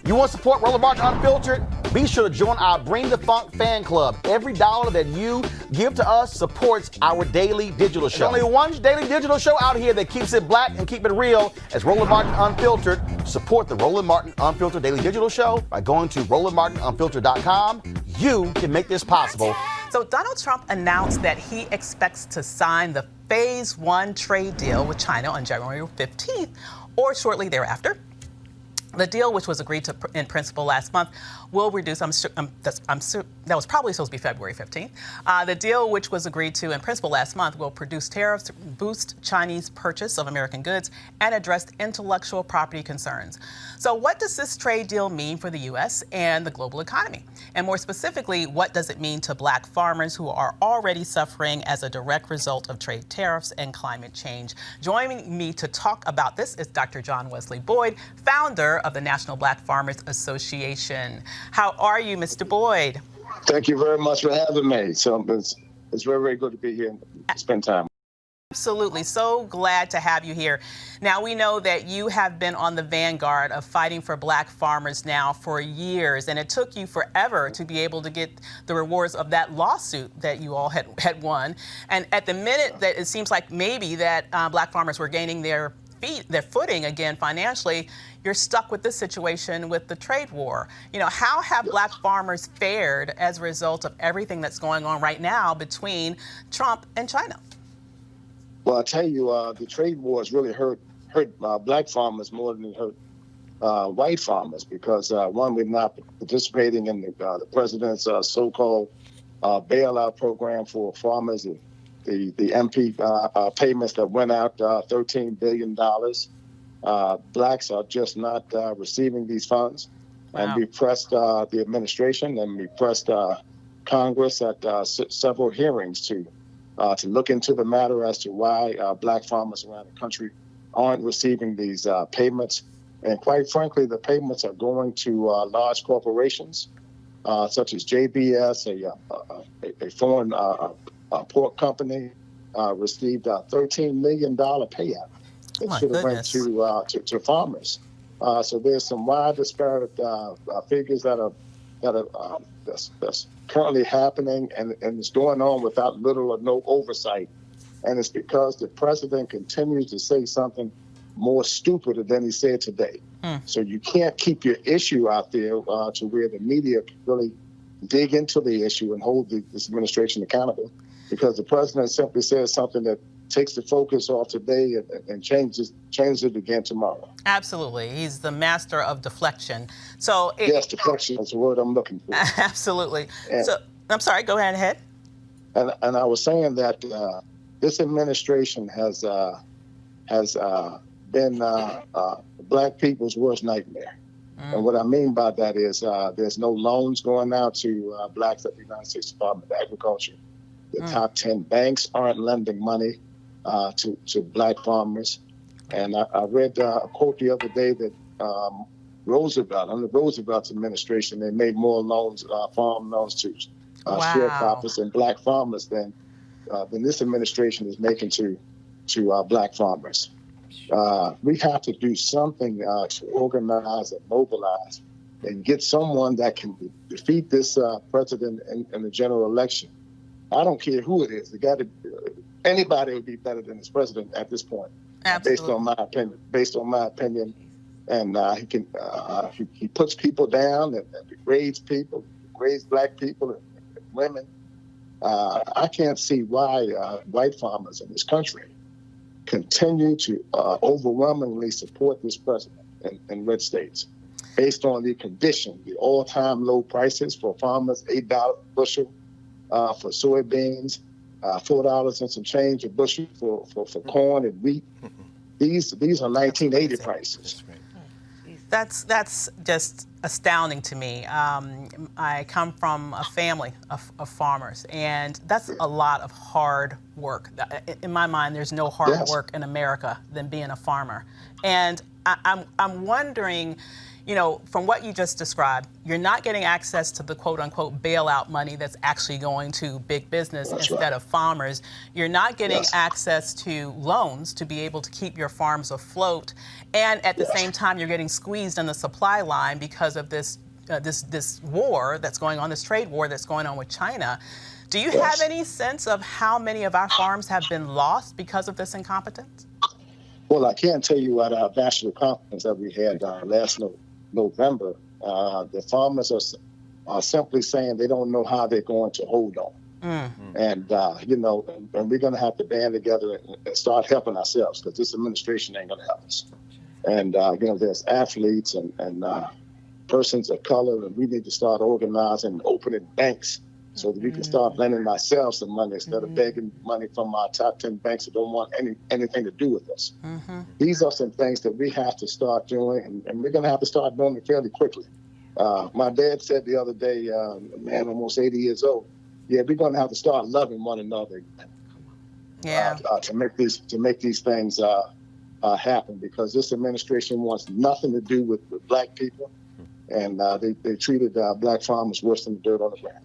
You want to support Roland Martin Unfiltered? Be sure to join our Bring the Funk fan club. Every dollar that you give to us supports our daily digital show. There's only one daily digital show out here that keeps it black and keep it real as Roland Martin Unfiltered. Support the Roland Martin Unfiltered daily digital show by going to RolandMartinUnfiltered.com. You can make this possible. So Donald Trump announced that he expects to sign the Phase 1 trade deal with China on January 15th or shortly thereafter. The deal, which was agreed to in principle last month, will reduce, that was probably supposed to be February 15th. The deal, which was agreed to in principle last month, will reduce tariffs, boost Chinese purchase of American goods, and address intellectual property concerns. So what does this trade deal mean for the U.S. and the global economy? And more specifically, what does it mean to black farmers who are already suffering as a direct result of trade tariffs and climate change? Joining me to talk about this is Dr. John Wesley Boyd, founder of the National Black Farmers Association. How are you, Mr. Boyd? Thank you very much for having me. So it's very, very good to be here and spend time. Absolutely. So glad to have you here. Now, we know that you have been on the vanguard of fighting for black farmers now for years, and it took you forever to be able to get the rewards of that lawsuit that you all had won. And at the minute that it seems like maybe that black farmers were gaining their footing again financially, you're stuck with this situation with the trade war. You know, how have black farmers fared as a result of everything that's going on right now between Trump and China? Well, I tell you, the trade war has really hurt black farmers more than it hurt white farmers because, one, we're not participating in the president's so-called bailout program for farmers, the MP payments that went out, $13 billion. Blacks are just not receiving these funds. Wow. And we pressed the administration and we pressed Congress at several hearings to look into the matter as to why black farmers around the country aren't receiving these payments. And quite frankly, the payments are going to large corporations such as JBS, a foreign pork company, received a $13 million payout. It should have went to farmers. So there's some wide disparate figures that's currently happening, and it's going on without little or no oversight. And it's because the president continues to say something more stupid than he said today. So you can't keep your issue out there to where the media can really dig into the issue and hold this administration accountable, because the president simply says something that takes the focus off today and changes it again tomorrow. Absolutely. He's the master of deflection. So yes, deflection is the word I'm looking for. Absolutely. So I'm sorry, go ahead. And I was saying that this administration has been black people's worst nightmare. And what I mean by that is there's no loans going out to blacks at the United States Department of Agriculture. The top 10 banks aren't lending money to black farmers. And I read a quote the other day that Roosevelt, under Roosevelt's administration, they made more loans, farm loans to sharecroppers and black farmers than this administration is making to black farmers. We have to do something to organize and mobilize and get someone that can defeat this president in the general election. I don't care who it is. Anybody would be better than this president at this point. Absolutely. Based on my opinion, and he puts people down and degrades people, degrades black people and women. I can't see why white farmers in this country continue to overwhelmingly support this president in red states, based on the condition, the all-time low prices for farmers, $8 a bushel for soybeans, $4 and some change a bushel for corn and wheat. These are 1980 prices. That's just astounding to me. I come from a family of farmers, and that's a lot of hard work. In my mind, there's no harder work in America than being a farmer. And I'm wondering, from what you just described, you're not getting access to the quote-unquote bailout money that's actually going to big business instead of farmers. You're not getting access to loans to be able to keep your farms afloat. And at the same time, you're getting squeezed on the supply line because of this war that's going on, this trade war that's going on with China. Do you have any sense of how many of our farms have been lost because of this incompetence? Well, I can tell you at our national conference that we had last November, the farmers are simply saying they don't know how they're going to hold on. And, and we're going to have to band together and start helping ourselves, because this administration ain't going to help us. And, there's athletes and persons of color, and we need to start organizing and opening banks so that we can start lending ourselves some money instead of begging money from our top 10 banks that don't want anything to do with us. These are some things that we have to start doing, and we're going to have to start doing it fairly quickly. My dad said the other day, a man almost 80 years old, we're going to have to start loving one another to make these things happen, because this administration wants nothing to do with black people, and they treated black farmers worse than the dirt on the ground.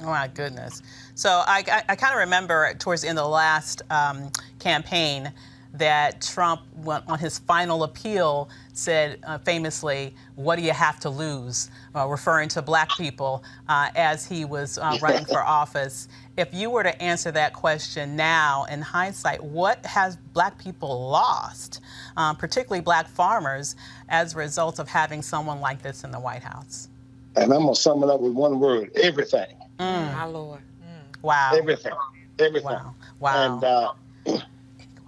Oh, my goodness. So I kind of remember towards the end of the last campaign that Trump, on his final appeal, said famously, "What do you have to lose?" Referring to black people as he was running for office. If you were to answer that question now, in hindsight, what has black people lost, particularly black farmers, as a result of having someone like this in the White House? And I'm going to sum it up with one word: everything. My Lord. Wow. Everything. Wow. And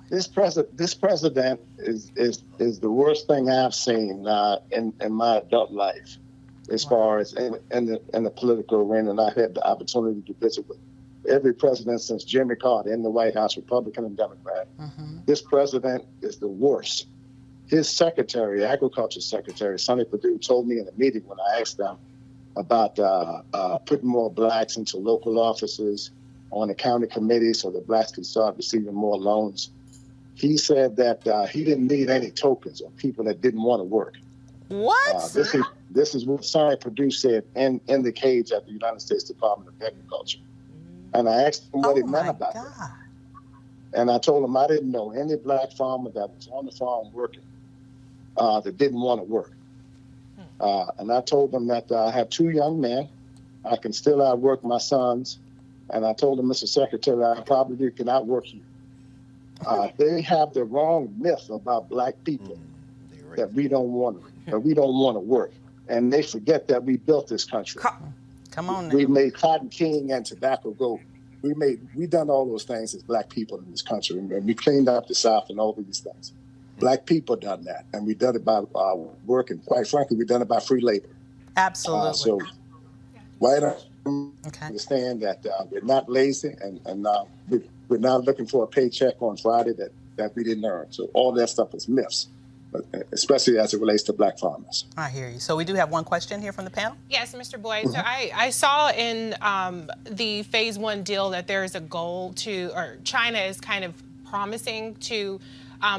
this president is the worst thing I've seen in my adult life, as far as in the political arena. And I've had the opportunity to visit with every president since Jimmy Carter in the White House, Republican and Democrat. This president is the worst. His secretary, agriculture secretary, Sonny Perdue, told me in a meeting when I asked them about putting more blacks into local offices on the county committee so that blacks can start receiving more loans. He said that he didn't need any tokens or people that didn't want to work. What? This is what Sonny Perdue said in the cage at the United States Department of Agriculture. And I asked him what he meant about that. And I told him I didn't know any black farmer that was on the farm working that didn't want to work. And I told them that I have 2 young men. I can still outwork my sons. And I told them, Mr. Secretary, I probably can outwork you. They have the wrong myth about black people, that we don't want to work. And they forget that we built this country. Come on now. We made cotton king and tobacco gold. We done all those things as black people in this country. And we cleaned up the South and all of these things. Black people done that, and we done it by work, and quite frankly, we done it by free labor. Absolutely. So, why don't understand that we're not lazy, and we're not looking for a paycheck on Friday that we didn't earn. So all that stuff is myths, especially as it relates to black farmers. I hear you. So we do have one question here from the panel. Yes, Mr. Boyd. So I saw in the Phase 1 deal that there is a goal or China is kind of promising to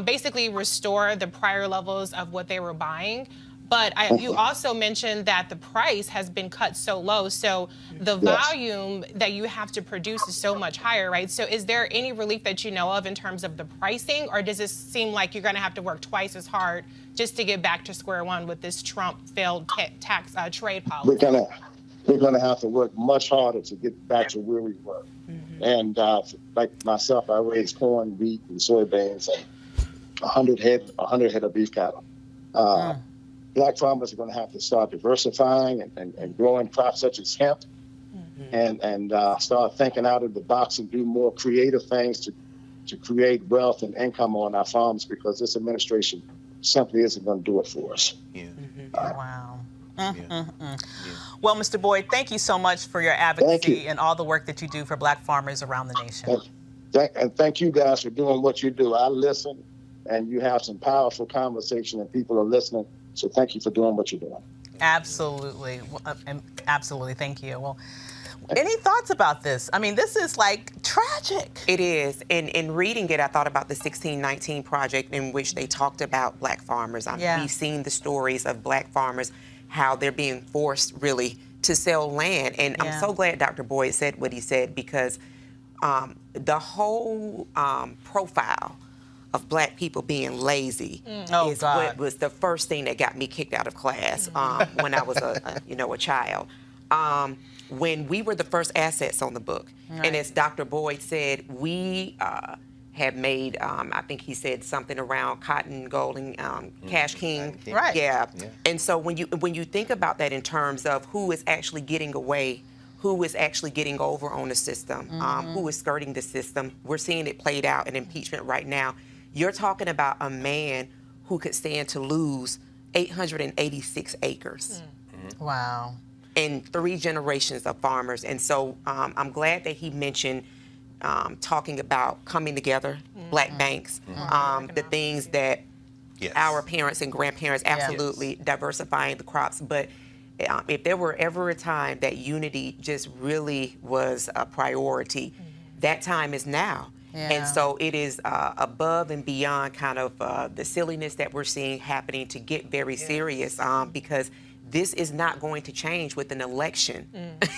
basically restore the prior levels of what they were buying. But you also mentioned that the price has been cut so low, so the volume that you have to produce is so much higher, right? So is there any relief that you know of in terms of the pricing, or does it seem like you're going to have to work twice as hard just to get back to square one with this Trump failed tax trade policy? We're gonna have to work much harder to get back to where we were. And like myself, I raised corn, wheat, and soybeans, and 100 head of beef cattle. Black farmers are going to have to start diversifying and growing crops such as hemp, and start thinking out of the box and do more creative things to create wealth and income on our farms, because this administration simply isn't going to do it for us. Wow. Well, Mr. Boyd, thank you so much for your advocacy and all the work that you do for black farmers around the nation. And thank you guys for doing what you do. I listen, and you have some powerful conversation, and people are listening. So thank you for doing what you're doing. Absolutely. Absolutely. Thank you. Well, Any thoughts about this? I mean, this is like tragic. It is. And in reading it, I thought about the 1619 project in which they talked about black farmers. We've seen the stories of black farmers, how they're being forced really to sell land. And I'm so glad Dr. Boyd said what he said, because the whole profile of black people being lazy is what was the first thing that got me kicked out of class when I was a child. When we were the first assets on the book, and as Dr. Boyd said, we had made, I think he said something around cotton, gold, and cash king. Right. Yeah. And so when you think about that in terms of who is actually getting away, who is actually getting over on the system, who is skirting the system, we're seeing it played out in impeachment right now. You're talking about a man who could stand to lose 886 acres. Wow. And 3 generations of farmers. And so I'm glad that he mentioned talking about coming together, black banks, the things that our parents and grandparents absolutely diversifying the crops. But if there were ever a time that unity just really was a priority, that time is now. And so it is above and beyond kind of the silliness that we're seeing happening to get very serious, because this is not going to change with an election.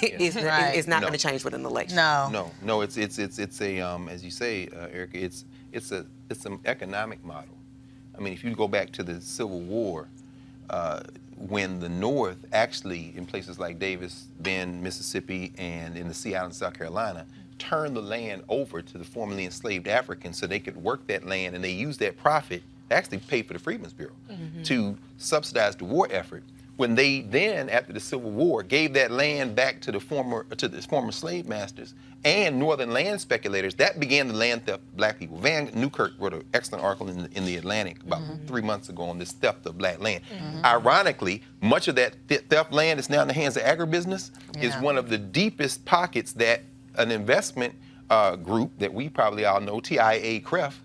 It's not going to change with an election. No. It's a as you say, Erica, it's an economic model. I mean, if you go back to the Civil War, when the North actually, in places like Davis Bend, Mississippi, and in the Sea Islands, South Carolina, turned the land over to the formerly enslaved Africans so they could work that land, and they used that profit to actually pay for the Freedmen's Bureau to subsidize the war effort. When they then, after the Civil War, gave that land back to the former slave masters and northern land speculators, that began the land theft of black people. Van Newkirk wrote an excellent article in the Atlantic about 3 months ago on this theft of black land. Ironically, much of that theft land is now in the hands of agribusiness. Is one of the deepest pockets that an investment group that we probably all know, TIA CREF,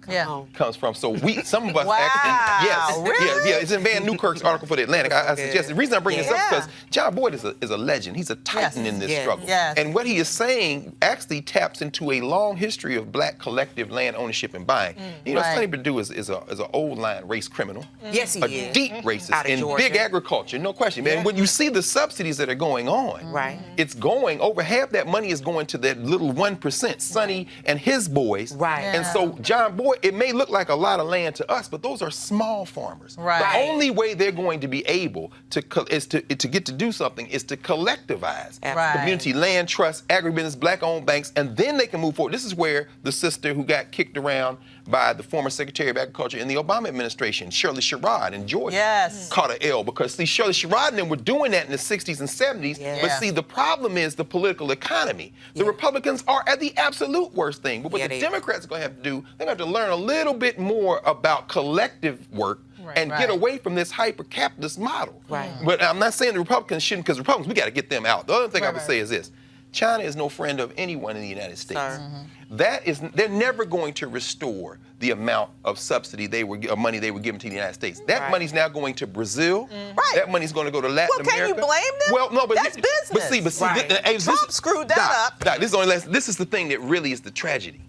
comes from. So some of us actually, it's in Van Newkirk's article for the Atlantic. I suggest the reason I bring this up because John Boyd is a legend. He's a titan in this struggle. And what he is saying actually taps into a long history of black collective land ownership and buying. You know, Sonny Perdue is an old line race criminal. Yes, he is. A deep racist in big agriculture, no question. Man, when you see the subsidies that are going on, it's going, over half that money is going to that little 1%. Sonny and his boys. And so John Boyd, it may look like a lot of land to us, but those are small farmers. The only way they're going to be able to get to do something is to collectivize community land trusts, agribusiness, black-owned banks, and then they can move forward. This is where the sister who got kicked around by the former Secretary of Agriculture in the Obama administration, Shirley Sherrod in Georgia, caught an L because, see, Shirley Sherrod and them were doing that in the 60s and 70s, but see, the problem is the political economy. The Republicans are at the absolute worst thing, but what the Democrats are going to have to do, they're going to have to learn a little bit more about collective work and get away from this hyper-capitalist model. But I'm not saying the Republicans shouldn't, because Republicans, we got to get them out. The other thing I would say is this. China is no friend of anyone in the United States. They're never going to restore the amount of subsidy money they were giving to the United States. That money's now going to Brazil. That money's going to go to Latin America. Can you blame them? Well, no, but that's business. Trump screwed that up. This is the thing that really is the tragedy.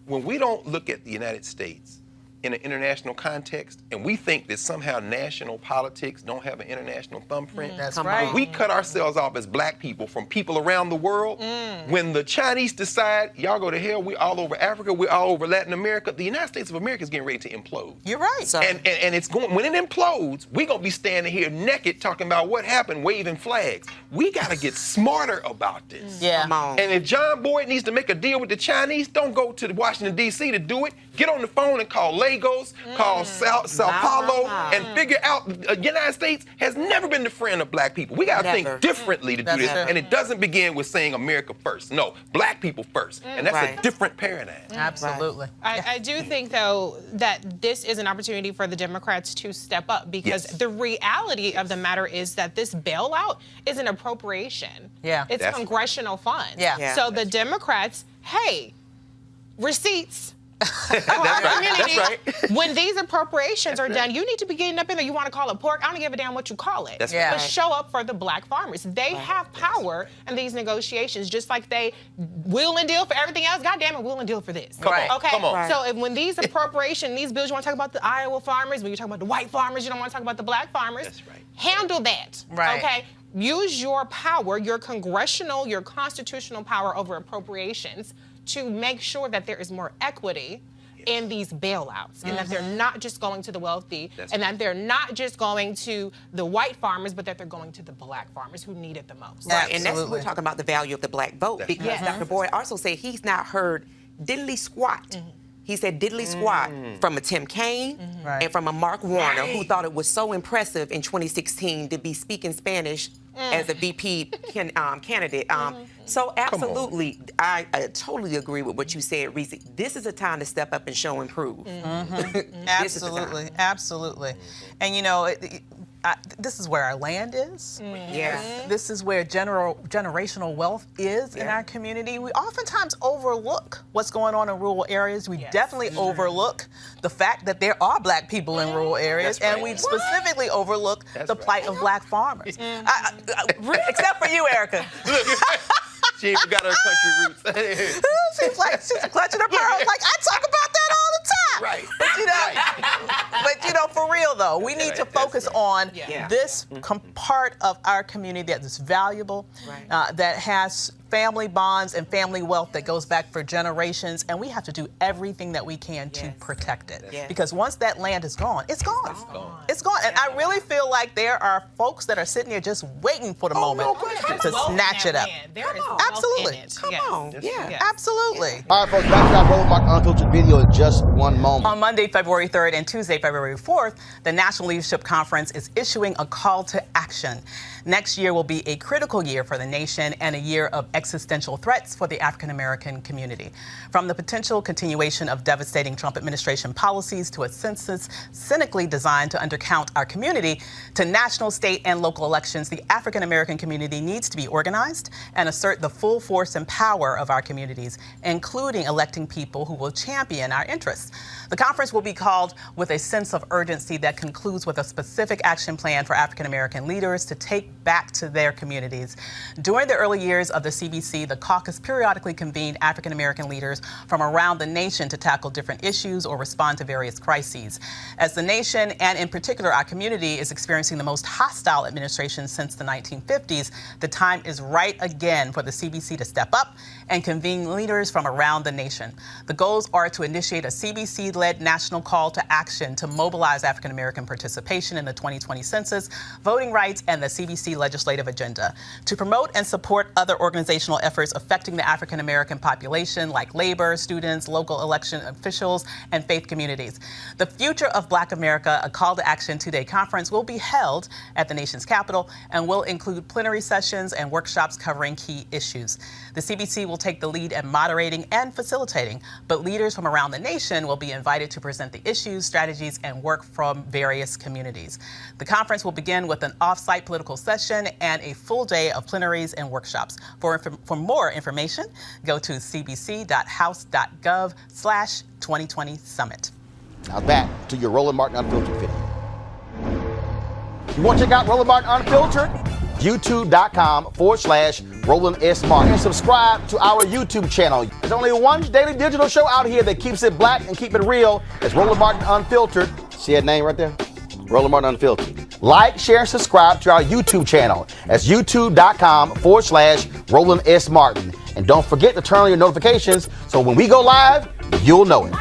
When we don't look at the United States in an international context, and we think that somehow national politics don't have an international thumbprint. That's right. When we cut ourselves off as black people from people around the world, when the Chinese decide, y'all go to hell, we're all over Africa, we're all over Latin America, the United States of America is getting ready to implode. You're right. And it's going, when it implodes, we're going to be standing here naked talking about what happened, waving flags. We got to get smarter about this. Come on. And if John Boyd needs to make a deal with the Chinese, don't go to Washington, D.C. to do it. Get on the phone and call Lagos, call Sao Paulo, and figure out the United States has never been the friend of black people. We got to think differently to do this. And it doesn't begin with saying America first. No, black people first. And that's a different paradigm. Absolutely. I do think, though, that this is an opportunity for the Democrats to step up, because the reality of the matter is that this bailout is an appropriation. It's congressional funds. So the Democrats, hey, receipts, community. That's right. When these appropriations are done, you need to be getting up in there. You want to call it pork? I don't give a damn what you call it. That's Yeah. But show up for the black farmers. They have power in these negotiations, just like they will and deal for everything else. God damn it, will and deal for this. Come on, Okay. come on. So when these appropriation, these bills, you want to talk about the Iowa farmers, when you talk about the white farmers, you don't want to talk about the black farmers. That's right. Handle that. Right. Okay. Use your power, your congressional, your constitutional power over appropriations to make sure that there is more equity in these bailouts, and that they're not just going to the wealthy, and that they're not just going to the white farmers, but that they're going to the black farmers who need it the most. Right, and that's what Absolutely. we're talking about, the value of the black vote, because right. Dr. Boyd also said he's not heard diddly squat. He said diddly squat from a Tim Kaine Right. and from a Mark Warner, who thought it was so impressive in 2016 to be speaking Spanish as a VP candidate. So absolutely, I totally agree with what you said, Reese. This is a time to step up and show and prove. This is the time. Absolutely, absolutely. And you know, this is where our land is. Yeah. This is where generational wealth is in our community. We oftentimes overlook what's going on in rural areas. We definitely overlook the fact that there are black people in rural areas, That's and right. we specifically overlook the plight of black farmers. Except for you, Erica. She ain't forgot her country roots. She's clutching her pearls. Like, I talk about that all the time. Right. But you know, for real though, we need to focus on Yeah. this part of our community that is valuable, that has family bonds and family wealth that goes back for generations, and we have to do everything that we can to protect it. Yes. Because once that land is gone, it's gone. It's gone. And I really feel like there are folks that are sitting here just waiting for the moment to snatch it up. There is Absolutely. wealth in it. Come Yes. on. Yeah. Yeah. Absolutely. All right, folks, back to our Roland Martin Unfiltered video in just one moment. On Monday, February 3rd and Tuesday, February 4th, the National Leadership Conference is issuing a call to action. Next year will be a critical year for the nation and a year of existential threats for the African American community. From the potential continuation of devastating Trump administration policies to a census cynically designed to undercount our community, to national, state, and local elections, the African American community needs to be organized and assert the full force and power of our communities, including electing people who will champion our interests. The conference will be called with a sense of urgency that concludes with a specific action plan for African American leaders to take back to their communities. During the early years of the CBC, the caucus periodically convened African American leaders from around the nation to tackle different issues or respond to various crises. As the nation, and in particular our community, is experiencing the most hostile administration since the 1950s, the time is right again for the CBC to step up and convene leaders from around the nation. The goals are to initiate a CBC-led national call to action to mobilize African American participation in the 2020 census, voting rights, and the CBC legislative agenda, to promote and support other organizational efforts affecting the African American population like labor, students, local election officials, and faith communities. The Future of Black America, a call to action two-day conference, will be held at the nation's capital and will include plenary sessions and workshops covering key issues. The CBC will take the lead in moderating and facilitating, but leaders from around the nation will be invited to present the issues, strategies, and work from various communities. The conference will begin with an off-site political session and a full day of plenaries and workshops. For more information, go to cbc.house.gov/2020 Summit. Now back to your Roland Martin Unfiltered video. You want to check out Roland Martin Unfiltered? YouTube.com/Roland S. Martin. And subscribe to our YouTube channel. There's only one daily digital show out here that keeps it black and keep it real. It's Roland Martin Unfiltered. See that name right there? Roland Martin Unfiltered. Like, share, and subscribe to our YouTube channel. That's youtube.com/Roland S. Martin. And don't forget to turn on your notifications so when we go live, you'll know it.